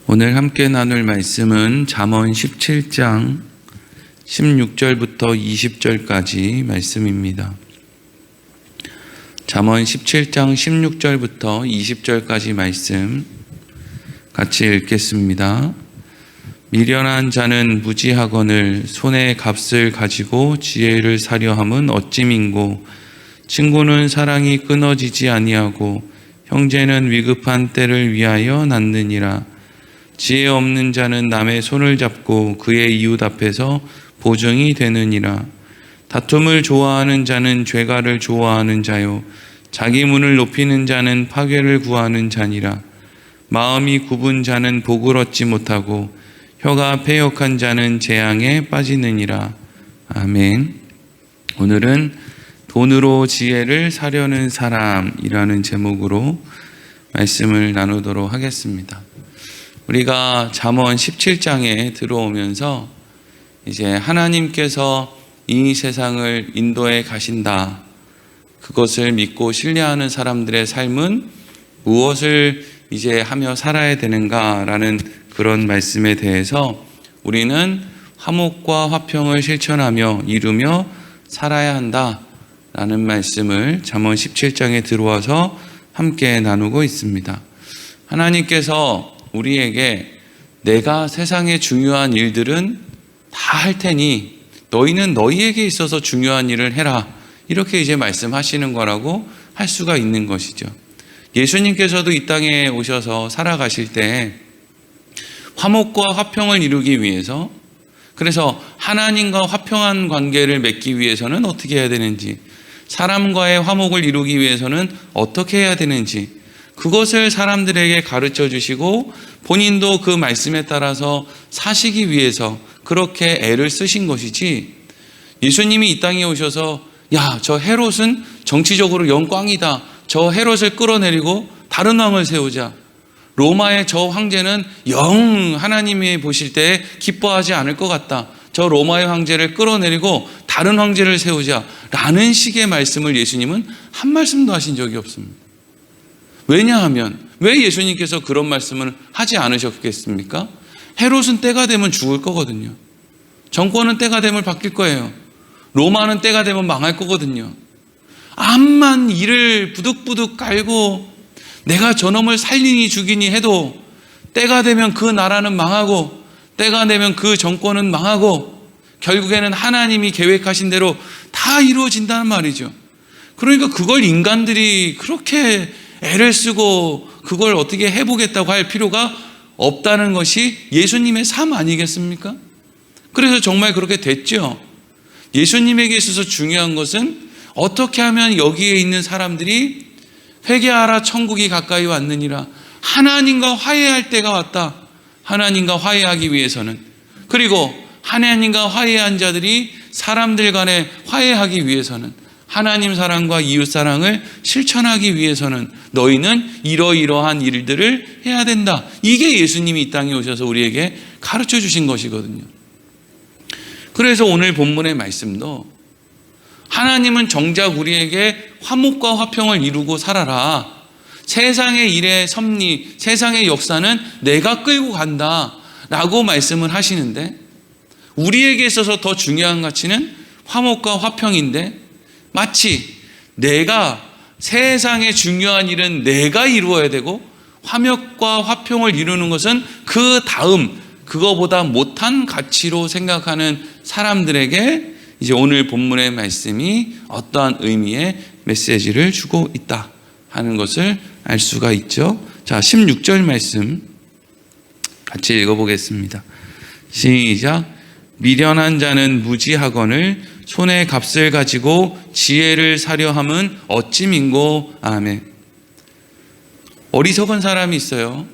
오늘 함께 나눌 말씀은 잠언 17장 16절부터 20절까지 말씀입니다. 잠언 17장 16절부터 20절까지 말씀 같이 읽겠습니다. 미련한 자는 무지하거늘 손에 값을 가지고 지혜를 사려 함은 어찌민고 친구는 사랑이 끊어지지 아니하고 형제는 위급한 때를 위하여 낳느니라. 지혜 없는 자는 남의 손을 잡고 그의 이웃 앞에서 보증이 되느니라. 다툼을 좋아하는 자는 죄가를 좋아하는 자요 자기 문을 높이는 자는 파괴를 구하는 자니라. 마음이 굽은 자는 복을 얻지 못하고 혀가 패역한 자는 재앙에 빠지느니라. 아멘. 오늘은 돈으로 지혜를 사려는 사람이라는 제목으로 말씀을 나누도록 하겠습니다. 우리가 잠언 17장에 들어오면서 이제 하나님께서 이 세상을 인도해 가신다. 그것을 믿고 신뢰하는 사람들의 삶은 무엇을 이제 하며 살아야 되는가라는 그런 말씀에 대해서 우리는 화목과 화평을 실천하며 이루며 살아야 한다라는 말씀을 잠언 17장에 들어와서 함께 나누고 있습니다. 하나님께서 우리에게 내가 세상의 중요한 일들은 다 할 테니 너희는 너희에게 있어서 중요한 일을 해라. 이렇게 이제 말씀하시는 거라고 할 수가 있는 것이죠. 예수님께서도 이 땅에 오셔서 살아가실 때 화목과 화평을 이루기 위해서, 그래서 하나님과 화평한 관계를 맺기 위해서는 어떻게 해야 되는지, 사람과의 화목을 이루기 위해서는 어떻게 해야 되는지, 그것을 사람들에게 가르쳐 주시고 본인도 그 말씀에 따라서 사시기 위해서 그렇게 애를 쓰신 것이지, 예수님이 이 땅에 오셔서 야, 저 헤롯은 정치적으로 영광이다, 저 헤롯을 끌어내리고 다른 왕을 세우자, 로마의 저 황제는 영 하나님이 보실 때 기뻐하지 않을 것 같다, 저 로마의 황제를 끌어내리고 다른 황제를 세우자 라는 식의 말씀을 예수님은 한 말씀도 하신 적이 없습니다. 왜냐하면 왜 예수님께서 그런 말씀을 하지 않으셨겠습니까? 헤롯은 때가 되면 죽을 거거든요. 정권은 때가 되면 바뀔 거예요. 로마는 때가 되면 망할 거거든요. 암만 이를 부득부득 깔고 내가 저놈을 살리니 죽이니 해도 때가 되면 그 나라는 망하고 때가 되면 그 정권은 망하고 결국에는 하나님이 계획하신 대로 다 이루어진다는 말이죠. 그러니까 그걸 인간들이 그렇게 애를 쓰고 그걸 어떻게 해보겠다고 할 필요가 없다는 것이 예수님의 삶 아니겠습니까? 그래서 정말 그렇게 됐죠. 예수님에게 있어서 중요한 것은 어떻게 하면 여기에 있는 사람들이 회개하라 천국이 가까이 왔느니라, 하나님과 화해할 때가 왔다. 하나님과 화해하기 위해서는, 그리고 하나님과 화해한 자들이 사람들 간에 화해하기 위해서는, 하나님 사랑과 이웃 사랑을 실천하기 위해서는 너희는 이러이러한 일들을 해야 된다. 이게 예수님이 이 땅에 오셔서 우리에게 가르쳐 주신 것이거든요. 그래서 오늘 본문의 말씀도 하나님은 정작 우리에게 화목과 화평을 이루고 살아라, 세상의 일의 섭리, 세상의 역사는 내가 끌고 간다 라고 말씀을 하시는데, 우리에게 있어서 더 중요한 가치는 화목과 화평인데, 마치 내가 세상의 중요한 일은 내가 이루어야 되고 화목과 화평을 이루는 것은 그 다음 그거보다 못한 가치로 생각하는 사람들에게 이제 오늘 본문의 말씀이 어떠한 의미의 메시지를 주고 있다 하는 것을 알 수가 있죠. 자, 16절 말씀 같이 읽어보겠습니다. 시작. 미련한 자는 무지하거늘 손에 값을 가지고 지혜를 사려 함은 어찌 민고. 아멘. 어리석은 사람이 있어요.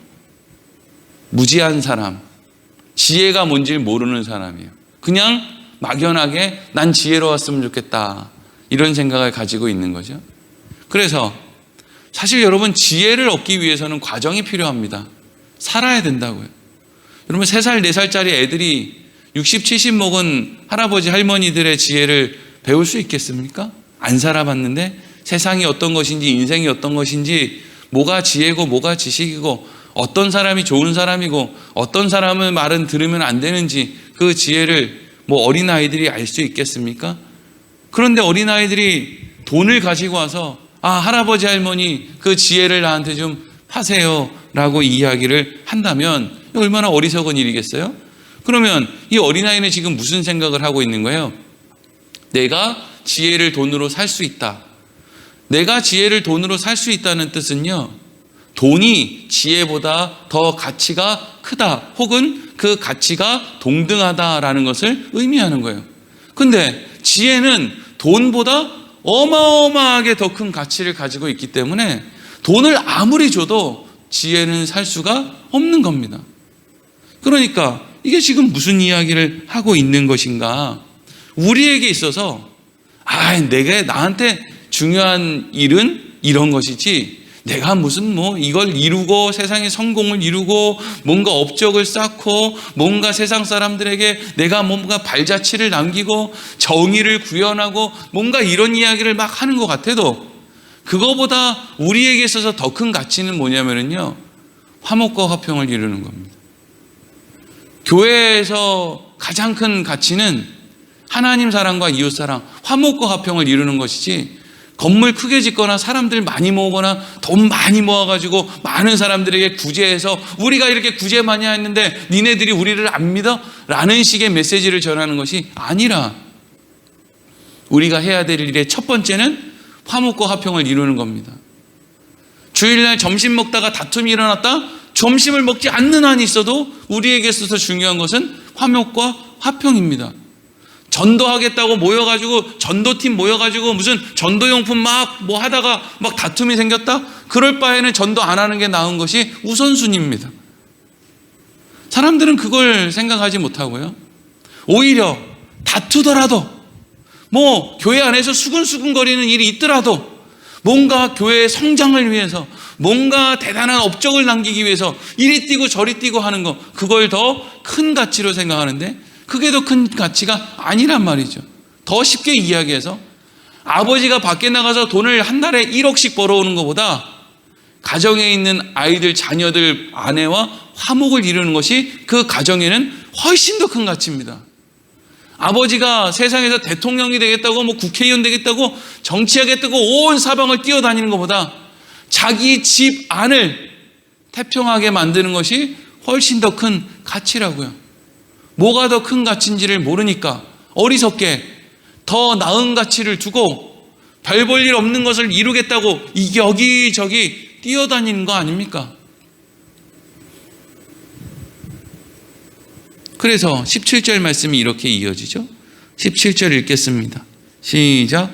무지한 사람, 지혜가 뭔지 모르는 사람이에요. 그냥 막연하게 난 지혜로웠으면 좋겠다 이런 생각을 가지고 있는 거죠. 그래서 사실 여러분, 지혜를 얻기 위해서는 과정이 필요합니다. 살아야 된다고요. 여러분, 3살, 4살짜리 애들이 60, 70 먹은 할아버지, 할머니들의 지혜를 배울 수 있겠습니까? 안 살아봤는데 세상이 어떤 것인지, 인생이 어떤 것인지, 뭐가 지혜고 뭐가 지식이고 어떤 사람이 좋은 사람이고 어떤 사람의 말은 들으면 안 되는지 그 지혜를 어린아이들이 알 수 있겠습니까? 그런데 어린아이들이 돈을 가지고 와서 할아버지 할머니 그 지혜를 나한테 좀 하세요 라고 이야기를 한다면 얼마나 어리석은 일이겠어요? 그러면 이 어린아이는 지금 무슨 생각을 하고 있는 거예요? 내가 지혜를 돈으로 살 수 있다. 내가 지혜를 돈으로 살 수 있다는 뜻은요, 돈이 지혜보다 더 가치가 크다 혹은 그 가치가 동등하다라는 것을 의미하는 거예요. 근데 지혜는 돈보다 어마어마하게 더 큰 가치를 가지고 있기 때문에 돈을 아무리 줘도 지혜는 살 수가 없는 겁니다. 그러니까 이게 지금 무슨 이야기를 하고 있는 것인가? 우리에게 있어서 내가 나한테 중요한 일은 이런 것이지, 내가 무슨 이걸 이루고 세상의 성공을 이루고 뭔가 업적을 쌓고 뭔가 세상 사람들에게 내가 뭔가 발자취를 남기고 정의를 구현하고 뭔가 이런 이야기를 막 하는 것 같아도 그거보다 우리에게 있어서 더 큰 가치는 뭐냐면요, 화목과 화평을 이루는 겁니다. 교회에서 가장 큰 가치는 하나님 사랑과 이웃 사랑, 화목과 화평을 이루는 것이지, 건물 크게 짓거나 사람들 많이 모으거나 돈 많이 모아가지고 많은 사람들에게 구제해서 우리가 이렇게 구제 많이 했는데 니네들이 우리를 안 믿어? 라는 식의 메시지를 전하는 것이 아니라, 우리가 해야 될 일의 첫 번째는 화목과 화평을 이루는 겁니다. 주일날 점심 먹다가 다툼이 일어났다? 점심을 먹지 않는 한이 있어도 우리에게 있어서 중요한 것은 화목과 화평입니다. 전도하겠다고 모여가지고, 전도팀 모여가지고 무슨 전도용품 막 하다가 막 다툼이 생겼다? 그럴 바에는 전도 안 하는 게 나은 것이 우선순위입니다. 사람들은 그걸 생각하지 못하고요, 오히려 다투더라도 교회 안에서 수근수근거리는 일이 있더라도 뭔가 교회의 성장을 위해서 뭔가 대단한 업적을 남기기 위해서 이리 뛰고 저리 뛰고 하는 거, 그걸 더 큰 가치로 생각하는데 그게 더 큰 가치가 아니란 말이죠. 더 쉽게 이야기해서 아버지가 밖에 나가서 돈을 한 달에 1억씩 벌어오는 것보다 가정에 있는 아이들, 자녀들, 아내와 화목을 이루는 것이 그 가정에는 훨씬 더 큰 가치입니다. 아버지가 세상에서 대통령이 되겠다고 국회의원 되겠다고 정치하겠다고 온 사방을 뛰어다니는 것보다 자기 집 안을 태평하게 만드는 것이 훨씬 더 큰 가치라고요. 뭐가 더 큰 가치인지를 모르니까 어리석게 더 나은 가치를 두고 별 볼 일 없는 것을 이루겠다고 여기저기 뛰어다니는 거 아닙니까? 그래서 17절 말씀이 이렇게 이어지죠. 17절 읽겠습니다. 시작.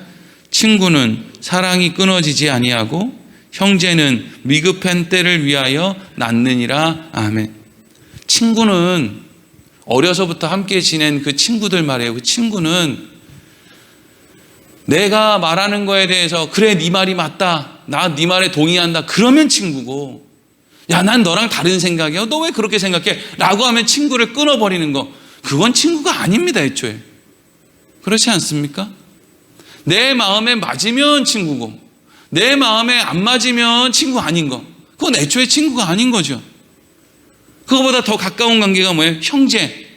친구는 사랑이 끊어지지 아니하고 형제는 위급한 때를 위하여 낳느니라. 아멘. 친구는 어려서부터 함께 지낸 그 친구들 말이에요. 그 친구는 내가 말하는 거에 대해서 그래 네 말이 맞다, 나 네 말에 동의한다, 그러면 친구고, 야 난 너랑 다른 생각이야, 너 왜 그렇게 생각해? 라고 하면 친구를 끊어버리는 거, 그건 친구가 아닙니다. 애초에 그렇지 않습니까? 내 마음에 맞으면 친구고 내 마음에 안 맞으면 친구 아닌 거, 그건 애초에 친구가 아닌 거죠. 그거보다 더 가까운 관계가 뭐예요? 형제.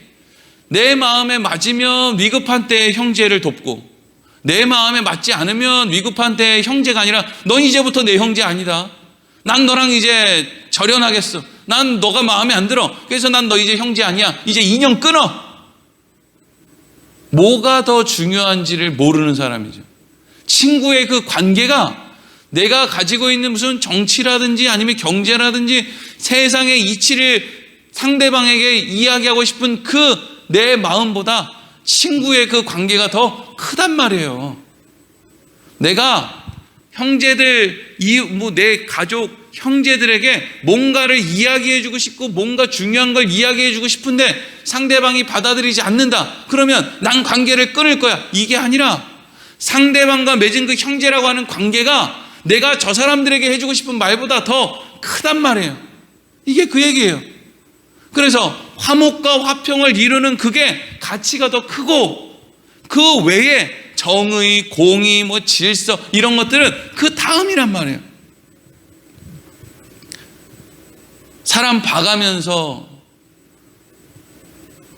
내 마음에 맞으면 위급한 때에 형제를 돕고, 내 마음에 맞지 않으면 위급한 때에 형제가 아니라 넌 이제부터 내 형제 아니다, 난 너랑 이제 절연하겠어, 난 너가 마음에 안 들어, 그래서 난 너 이제 형제 아니야, 이제 인연 끊어. 뭐가 더 중요한지를 모르는 사람이죠. 친구의 그 관계가 내가 가지고 있는 무슨 정치라든지 아니면 경제라든지 세상의 이치를 상대방에게 이야기하고 싶은 그 내 마음보다 친구의 그 관계가 더 크단 말이에요. 내가 형제들, 내 가족, 형제들에게 뭔가를 이야기해주고 싶고 뭔가 중요한 걸 이야기해주고 싶은데 상대방이 받아들이지 않는다. 그러면 난 관계를 끊을 거야. 이게 아니라 상대방과 맺은 그 형제라고 하는 관계가 내가 저 사람들에게 해주고 싶은 말보다 더 크단 말이에요. 이게 그 얘기예요. 그래서 화목과 화평을 이루는 그게 가치가 더 크고, 그 외에 정의, 공의, 질서 이런 것들은 그 다음이란 말이에요. 사람 봐가면서,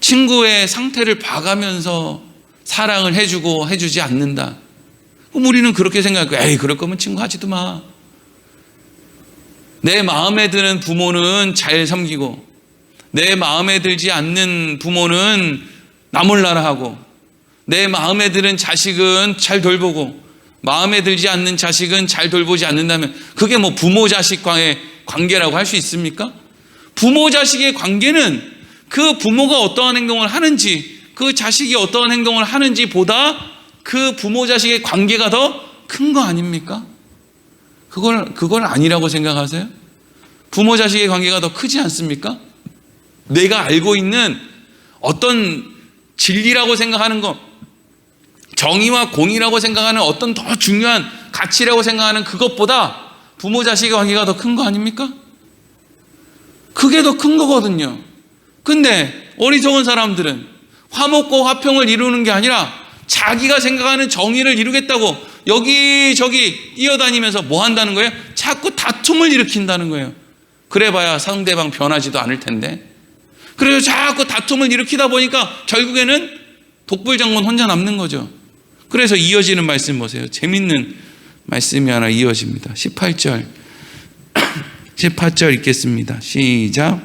친구의 상태를 봐가면서 사랑을 해주고 해주지 않는다. 그럼 우리는 그렇게 생각하고, 에이, 그럴 거면 친구 하지도 마. 내 마음에 드는 부모는 잘 섬기고, 내 마음에 들지 않는 부모는 나 몰라라 하고, 내 마음에 드는 자식은 잘 돌보고, 마음에 들지 않는 자식은 잘 돌보지 않는다면 그게 뭐 부모 자식과의 관계라고 할 수 있습니까? 부모 자식의 관계는 그 부모가 어떠한 행동을 하는지, 그 자식이 어떠한 행동을 하는지 보다 그 부모 자식의 관계가 더 큰 거 아닙니까? 그걸 아니라고 생각하세요? 부모 자식의 관계가 더 크지 않습니까? 내가 알고 있는 어떤 진리라고 생각하는 것, 정의와 공의라고 생각하는 어떤 더 중요한 가치라고 생각하는 그것보다 부모 자식의 관계가 더 큰 거 아닙니까? 그게 더 큰 거거든요. 근데 어리석은 사람들은 화목과 화평을 이루는 게 아니라 자기가 생각하는 정의를 이루겠다고 여기저기 뛰어다니면서 뭐 한다는 거예요? 자꾸 다툼을 일으킨다는 거예요. 그래봐야 상대방 변하지도 않을 텐데. 그래서 자꾸 다툼을 일으키다 보니까 결국에는 독불장군 혼자 남는 거죠. 그래서 이어지는 말씀 보세요. 재밌는 말씀이 하나 이어집니다. 18절 18절 읽겠습니다. 시작.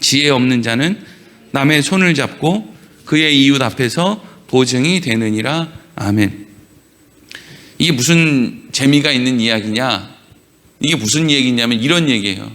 지혜 없는 자는 남의 손을 잡고 그의 이웃 앞에서 보증이 되느니라. 아멘. 이게 무슨 재미가 있는 이야기냐? 이게 무슨 얘기냐면 이런 얘기예요.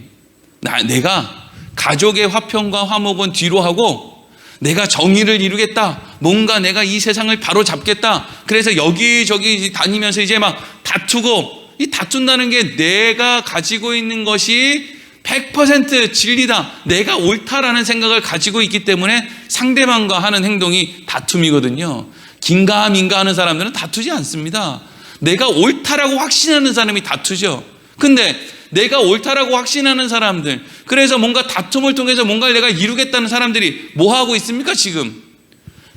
내가 가족의 화평과 화목은 뒤로 하고 내가 정의를 이루겠다. 뭔가 내가 이 세상을 바로 잡겠다. 그래서 여기저기 다니면서 이제 막 다투고, 이 다툰다는 게 내가 가지고 있는 것이 100% 진리다, 내가 옳다라는 생각을 가지고 있기 때문에 상대방과 하는 행동이 다툼이거든요. 긴가민가 하는 사람들은 다투지 않습니다. 내가 옳다라고 확신하는 사람이 다투죠. 근데 내가 옳다라고 확신하는 사람들, 그래서 뭔가 다툼을 통해서 뭔가를 내가 이루겠다는 사람들이 뭐 하고 있습니까? 지금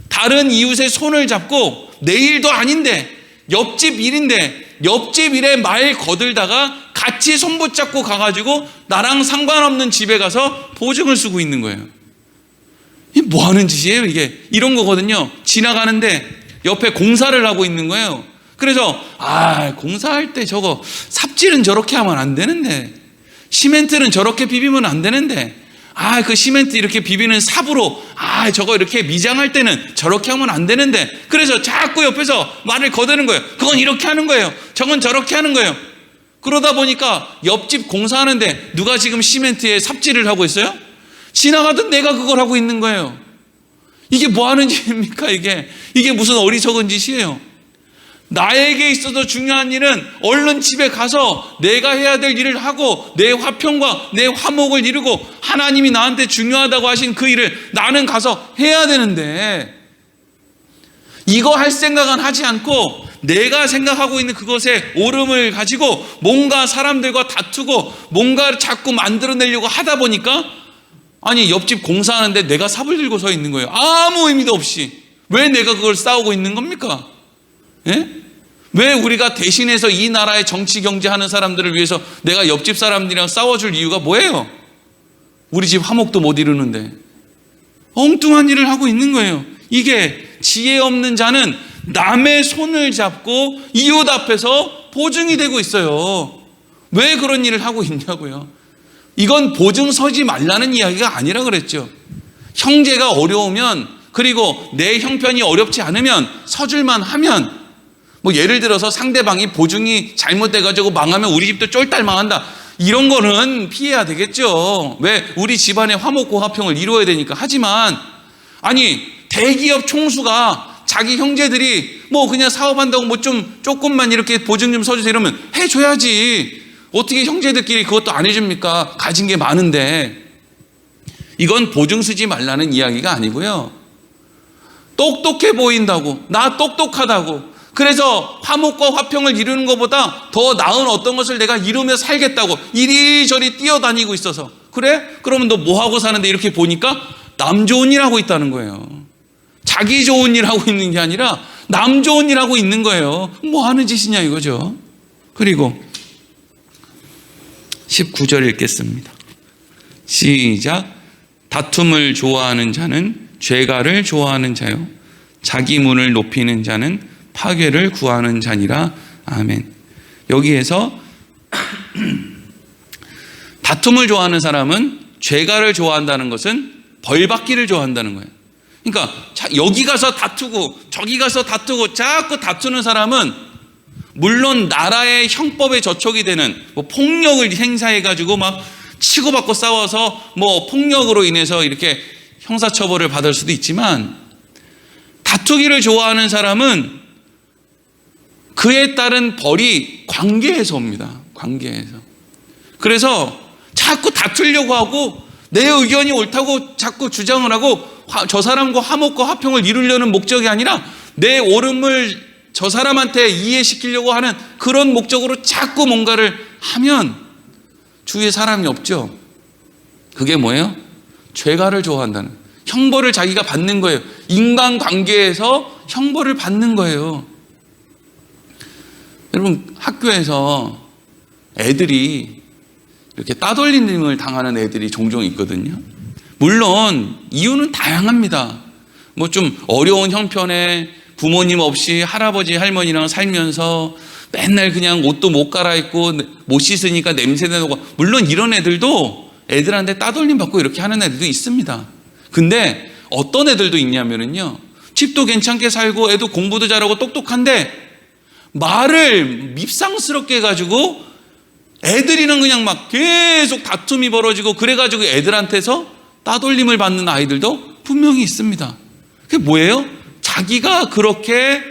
다른 이웃의 손을 잡고 내 일도 아닌데, 옆집 일인데 옆집 일에 말 거들다가 같이 손 붙잡고 가가지고 나랑 상관없는 집에 가서 보증을 쓰고 있는 거예요. 이게 뭐 하는 짓이에요? 이게 이런 거거든요. 지나가는데 옆에 공사를 하고 있는 거예요. 그래서 공사할 때 저거 삽질은 저렇게 하면 안 되는데, 시멘트는 저렇게 비비면 안 되는데, 그 시멘트 이렇게 비비는 삽으로 저거 이렇게 미장할 때는 저렇게 하면 안 되는데, 그래서 자꾸 옆에서 말을 거드는 거예요. 그건 이렇게 하는 거예요, 저건 저렇게 하는 거예요. 그러다 보니까 옆집 공사하는데 누가 지금 시멘트에 삽질을 하고 있어요? 지나가던 내가 그걸 하고 있는 거예요. 이게 뭐 하는 짓입니까? 이게 무슨 어리석은 짓이에요. 나에게 있어서 중요한 일은 얼른 집에 가서 내가 해야 될 일을 하고 내 화평과 내 화목을 이루고 하나님이 나한테 중요하다고 하신 그 일을 나는 가서 해야 되는데, 이거 할 생각은 하지 않고 내가 생각하고 있는 그것에 오름을 가지고 뭔가 사람들과 다투고 뭔가를 자꾸 만들어내려고 하다 보니까, 옆집 공사하는데 내가 삽을 들고 서 있는 거예요. 아무 의미도 없이. 왜 내가 그걸 싸우고 있는 겁니까? 예? 왜 우리가 대신해서 이 나라의 정치 경제하는 사람들을 위해서 내가 옆집 사람들이랑 싸워줄 이유가 뭐예요? 우리 집 화목도 못 이루는데 엉뚱한 일을 하고 있는 거예요. 이게 지혜 없는 자는 남의 손을 잡고 이웃 앞에서 보증이 되고 있어요. 왜 그런 일을 하고 있냐고요. 이건 보증 서지 말라는 이야기가 아니라 그랬죠. 형제가 어려우면, 그리고 내 형편이 어렵지 않으면 서줄만 하면, 예를 들어서 상대방이 보증이 잘못돼가지고 망하면 우리 집도 쫄딱 망한다, 이런 거는 피해야 되겠죠. 왜? 우리 집안의 화목과 화평을 이루어야 되니까. 하지만 대기업 총수가 자기 형제들이 그냥 사업한다고 조금만 이렇게 보증 좀 서주세요 이러면 해줘야지. 어떻게 형제들끼리 그것도 안 해줍니까? 가진 게 많은데. 이건 보증 쓰지 말라는 이야기가 아니고요. 똑똑해 보인다고, 나 똑똑하다고, 그래서 화목과 화평을 이루는 것보다 더 나은 어떤 것을 내가 이루며 살겠다고 이리저리 뛰어다니고 있어서, 그래? 그러면 너 뭐하고 사는데 이렇게 보니까 남 좋은 일 하고 있다는 거예요. 자기 좋은 일 하고 있는 게 아니라 남 좋은 일 하고 있는 거예요. 뭐 하는 짓이냐 이거죠. 그리고 19절 읽겠습니다. 시작. 다툼을 좋아하는 자는 죄가를 좋아하는 자요, 자기 문을 높이는 자는 파괴를 구하는 자니라. 아멘. 여기에서 다툼을 좋아하는 사람은 죄가를 좋아한다는 것은 벌받기를 좋아한다는 거예요. 그러니까 여기 가서 다투고 저기 가서 다투고 자꾸 다투는 사람은 물론 나라의 형법에 저촉이 되는 폭력을 행사해가지고 막 치고받고 싸워서 폭력으로 인해서 이렇게 형사처벌을 받을 수도 있지만, 다투기를 좋아하는 사람은 그에 따른 벌이 관계에서 옵니다. 관계에서. 그래서 자꾸 다투려고 하고 내 의견이 옳다고 자꾸 주장을 하고 저 사람과 화목과 화평을 이루려는 목적이 아니라 내 옳음을 저 사람한테 이해시키려고 하는 그런 목적으로 자꾸 뭔가를 하면 주위에 사람이 없죠. 그게 뭐예요? 죄가를 좋아한다는, 형벌을 자기가 받는 거예요. 인간관계에서 형벌을 받는 거예요. 여러분, 학교에서 애들이 이렇게 따돌림을 당하는 애들이 종종 있거든요. 물론 이유는 다양합니다. 좀 어려운 형편에 부모님 없이 할아버지 할머니랑 살면서 맨날 그냥 옷도 못 갈아입고 못 씻으니까 냄새도 나고, 물론 이런 애들도 애들한테 따돌림 받고 이렇게 하는 애들도 있습니다. 근데 어떤 애들도 있냐면요, 집도 괜찮게 살고 애도 공부도 잘하고 똑똑한데 말을 밉상스럽게 해가지고 애들이랑 그냥 막 계속 다툼이 벌어지고, 그래가지고 애들한테서 따돌림을 받는 아이들도 분명히 있습니다. 그게 뭐예요? 자기가 그렇게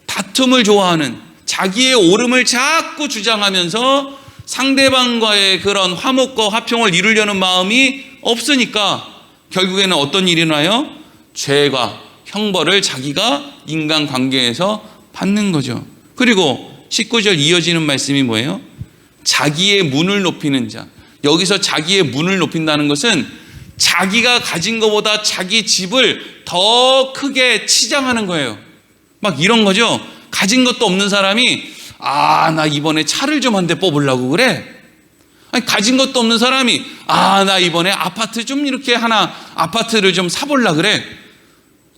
다툼을 좋아하는, 자기의 옳음을 자꾸 주장하면서 상대방과의 그런 화목과 화평을 이루려는 마음이 없으니까 결국에는 어떤 일이 나요? 죄가, 형벌을 자기가 인간관계에서 받는 거죠. 그리고 19절 이어지는 말씀이 뭐예요? 자기의 문을 높이는 자. 여기서 자기의 문을 높인다는 것은 자기가 가진 것보다 자기 집을 더 크게 치장하는 거예요. 막 이런 거죠. 가진 것도 없는 사람이 나 이번에 차를 좀 한 대 뽑으려고 그래. 아니, 가진 것도 없는 사람이 나 이번에 아파트 좀 이렇게 아파트를 좀 사보려고 그래.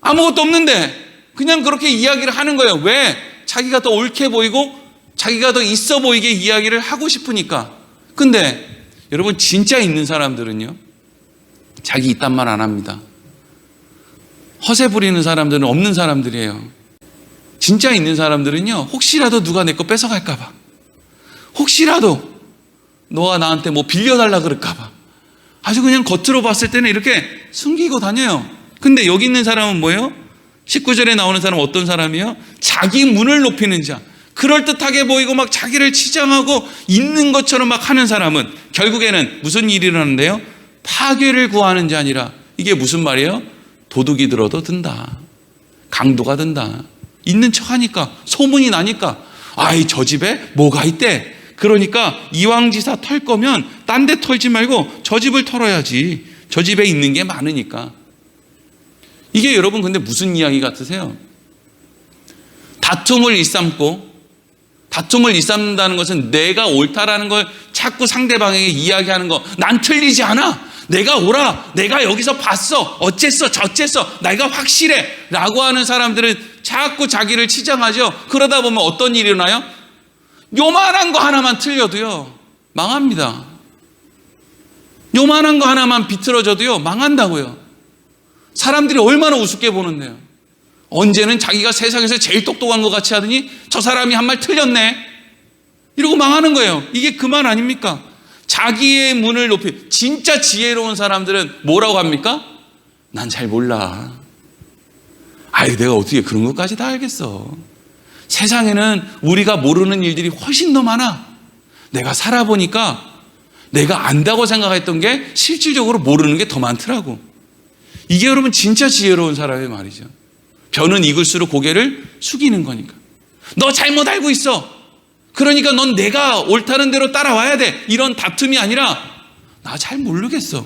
아무것도 없는데 그냥 그렇게 이야기를 하는 거예요. 왜? 자기가 더 옳게 보이고 자기가 더 있어 보이게 이야기를 하고 싶으니까. 근데 여러분, 진짜 있는 사람들은요, 자기 이딴 말 안 합니다. 허세 부리는 사람들은 없는 사람들이에요. 진짜 있는 사람들은요, 혹시라도 누가 내 거 뺏어갈까 봐, 혹시라도 너가 나한테 빌려달라 그럴까 봐 아주 그냥 겉으로 봤을 때는 이렇게 숨기고 다녀요. 근데 여기 있는 사람은 뭐예요? 19절에 나오는 사람은 어떤 사람이에요? 자기 문을 높이는 자. 그럴듯하게 보이고 막 자기를 치장하고 있는 것처럼 막 하는 사람은 결국에는 무슨 일이 일어나는데요? 파괴를 구하는 자 아니라, 이게 무슨 말이에요? 도둑이 들어도 든다, 강도가 든다. 있는 척하니까, 소문이 나니까, 저 집에 뭐가 있대. 그러니까 이왕지사 털 거면 딴 데 털지 말고 저 집을 털어야지. 저 집에 있는 게 많으니까. 이게 여러분 근데 무슨 이야기 같으세요? 다툼을 일삼는다는 것은 내가 옳다라는 걸 자꾸 상대방에게 이야기하는 거. 난 틀리지 않아, 내가 옳아, 내가 여기서 봤어, 어쨌어 저쨌어, 내가 확실해 라고 하는 사람들은 자꾸 자기를 치장하죠. 그러다 보면 어떤 일이 일어나요? 요만한 거 하나만 틀려도요 망합니다. 요만한 거 하나만 비틀어져도요 망한다고요. 사람들이 얼마나 우습게 보는데요. 언제는 자기가 세상에서 제일 똑똑한 것 같이 하더니 저 사람이 한 말 틀렸네 이러고 망하는 거예요. 이게 그 말 아닙니까? 자기의 문을 높이, 진짜 지혜로운 사람들은 뭐라고 합니까? 난 잘 몰라. 내가 어떻게 그런 것까지 다 알겠어. 세상에는 우리가 모르는 일들이 훨씬 더 많아. 내가 살아보니까 내가 안다고 생각했던 게 실질적으로 모르는 게 더 많더라고. 이게 여러분 진짜 지혜로운 사람의 말이죠. 벼는 익을수록 고개를 숙이는 거니까. 너 잘못 알고 있어, 그러니까 넌 내가 옳다는 대로 따라와야 돼. 이런 다툼이 아니라, 나 잘 모르겠어,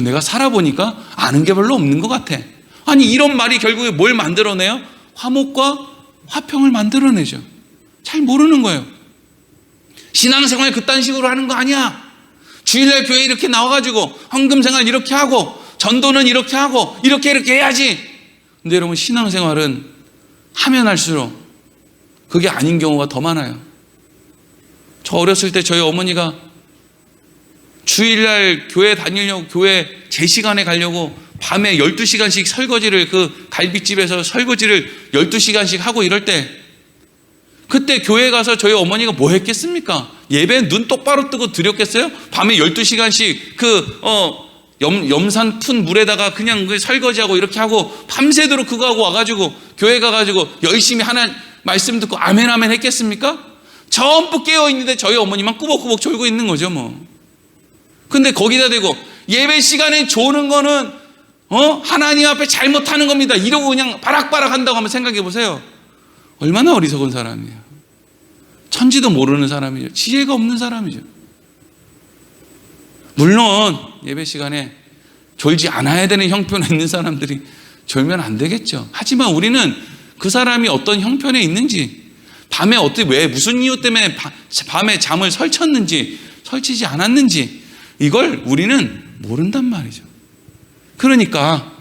내가 살아보니까 아는 게 별로 없는 것 같아. 아니, 이런 말이 결국에 뭘 만들어내요? 화목과 화평을 만들어내죠. 잘 모르는 거예요. 신앙생활 그딴 식으로 하는 거 아니야. 주일날 교회 이렇게 나와가지고 헌금생활 이렇게 하고 전도는 이렇게 하고 이렇게 해야지. 근데 여러분, 신앙생활은 하면 할수록 그게 아닌 경우가 더 많아요. 저 어렸을 때 저희 어머니가 주일날 교회 다니려고, 교회 제 시간에 가려고 밤에 12시간씩 설거지를, 그 갈비집에서 설거지를 12시간씩 하고 이럴 때, 그때 교회 가서 저희 어머니가 뭐 했겠습니까? 예배 눈 똑바로 뜨고 드렸겠어요? 밤에 12시간씩 염산 푼 물에다가 그냥 그 설거지하고 이렇게 하고 밤새도록 그거 하고 와가지고 교회 가가지고 열심히 하나님 말씀 듣고 아멘 아멘 했겠습니까? 전부 깨어있는데 저희 어머니만 꾸벅꾸벅 졸고 있는 거죠 뭐. 근데 거기다 대고 예배 시간에 조는 거는 하나님 앞에 잘못하는 겁니다 이러고 그냥 바락바락 한다고 한번 생각해 보세요. 얼마나 어리석은 사람이에요. 천지도 모르는 사람이죠. 지혜가 없는 사람이죠. 물론 예배 시간에 졸지 않아야 되는 형편에 있는 사람들이 졸면 안 되겠죠. 하지만 우리는 그 사람이 어떤 형편에 있는지, 밤에 왜 무슨 이유 때문에 밤에 잠을 설쳤는지 설치지 않았는지 이걸 우리는 모른단 말이죠. 그러니까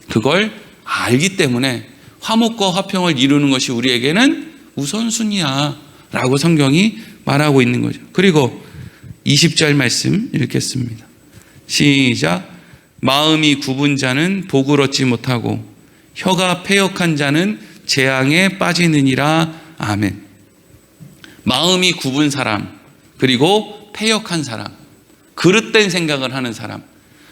그걸 알기 때문에 화목과 화평을 이루는 것이 우리에게는 우선순위야 라고 성경이 말하고 있는 거죠. 그리고 20절 말씀 읽겠습니다. 시작. 마음이 굽은 자는 복을 얻지 못하고 혀가 패역한 자는 재앙에 빠지느니라. 아멘. 마음이 굽은 사람, 그리고 패역한 사람, 그릇된 생각을 하는 사람,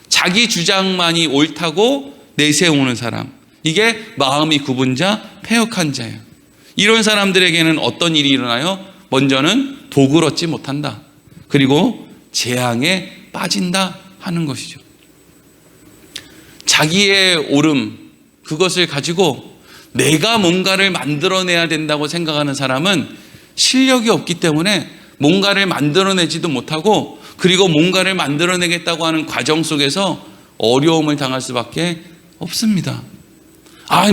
자기 주장만이 옳다고 내세우는 사람, 이게 마음이 굽은 자, 패역한 자예요. 이런 사람들에게는 어떤 일이 일어나요? 먼저는 복을 얻지 못한다. 그리고 재앙에 빠진다 하는 것이죠. 자기의 옳음, 그것을 가지고 내가 뭔가를 만들어내야 된다고 생각하는 사람은 실력이 없기 때문에 뭔가를 만들어내지도 못하고, 그리고 뭔가를 만들어내겠다고 하는 과정 속에서 어려움을 당할 수밖에 없습니다.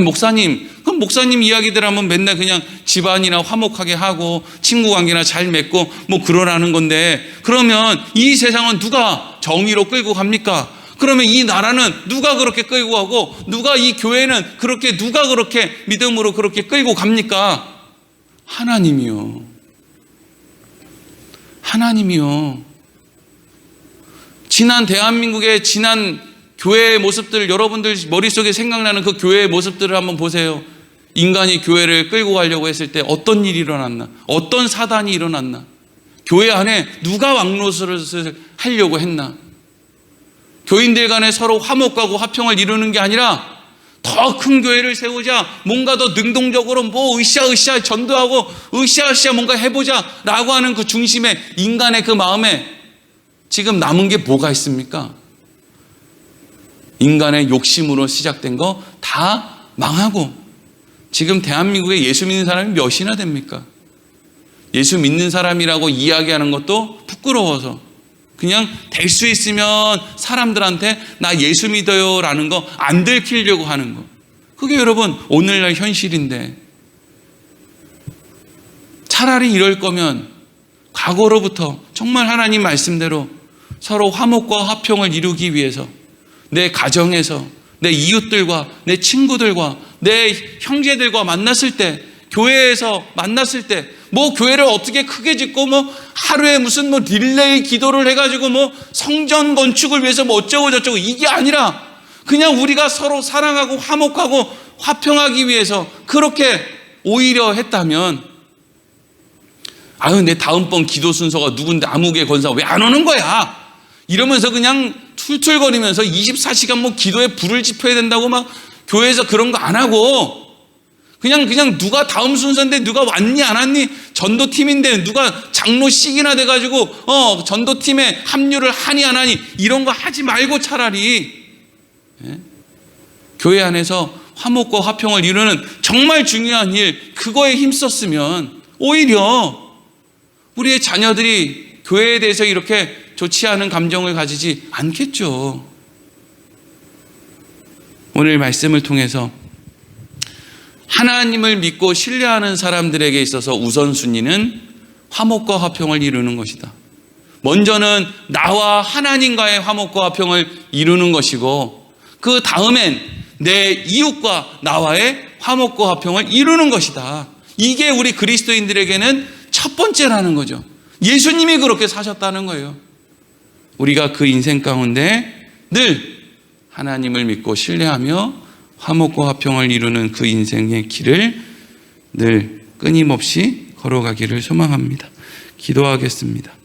목사님, 그럼 목사님 이야기들 하면 맨날 그냥 집안이나 화목하게 하고 친구 관계나 잘 맺고 뭐 그러라는 건데, 그러면 이 세상은 누가 정의로 끌고 갑니까? 그러면 이 나라는 누가 그렇게 끌고 가고, 누가 이 교회는 누가 그렇게 믿음으로 그렇게 끌고 갑니까? 하나님이요. 하나님이요. 지난 대한민국의 지난 교회의 모습들, 여러분들 머릿속에 생각나는 그 교회의 모습들을 한번 보세요. 인간이 교회를 끌고 가려고 했을 때 어떤 일이 일어났나? 어떤 사단이 일어났나? 교회 안에 누가 왕노릇을 하려고 했나? 교인들 간에 서로 화목하고 화평을 이루는 게 아니라 더 큰 교회를 세우자, 뭔가 더 능동적으로 으쌰으쌰 전도하고 으쌰으쌰 뭔가 해보자 라고 하는 그 중심에, 인간의 그 마음에 지금 남은 게 뭐가 있습니까? 인간의 욕심으로 시작된 거 다 망하고, 지금 대한민국에 예수 믿는 사람이 몇이나 됩니까? 예수 믿는 사람이라고 이야기하는 것도 부끄러워서 그냥 될 수 있으면 사람들한테 나 예수 믿어요 라는 거 안 들키려고 하는 거, 그게 여러분 오늘날 현실인데, 차라리 이럴 거면 과거로부터 정말 하나님 말씀대로 서로 화목과 화평을 이루기 위해서 내 가정에서, 내 이웃들과, 내 친구들과, 내 형제들과 만났을 때, 교회에서 만났을 때, 교회를 어떻게 크게 짓고 하루에 무슨 릴레이 기도를 해가지고 성전 건축을 위해서 어쩌고 저쩌고, 이게 아니라 그냥 우리가 서로 사랑하고 화목하고 화평하기 위해서 그렇게 오히려 했다면, 내 다음번 기도 순서가 누군데 아무개 권사 왜 안 오는 거야? 이러면서 그냥 툴툴거리면서 24시간 기도에 불을 지펴야 된다고 교회에서 그런 거 안 하고, 그냥 누가 다음 순서인데 누가 왔니 안 왔니, 전도팀인데 누가 장로식이나 돼가지고 전도팀에 합류를 하니 안 하니, 이런 거 하지 말고 차라리 교회 안에서 화목과 화평을 이루는 정말 중요한 일, 그거에 힘썼으면 오히려 우리의 자녀들이 교회에 대해서 이렇게 좋지 않은 감정을 가지지 않겠죠. 오늘 말씀을 통해서 하나님을 믿고 신뢰하는 사람들에게 있어서 우선순위는 화목과 화평을 이루는 것이다. 먼저는 나와 하나님과의 화목과 화평을 이루는 것이고 그 다음엔 내 이웃과 나와의 화목과 화평을 이루는 것이다. 이게 우리 그리스도인들에게는 첫 번째라는 거죠. 예수님이 그렇게 사셨다는 거예요. 우리가 그 인생 가운데 늘 하나님을 믿고 신뢰하며 화목과 화평을 이루는 그 인생의 길을 늘 끊임없이 걸어가기를 소망합니다. 기도하겠습니다.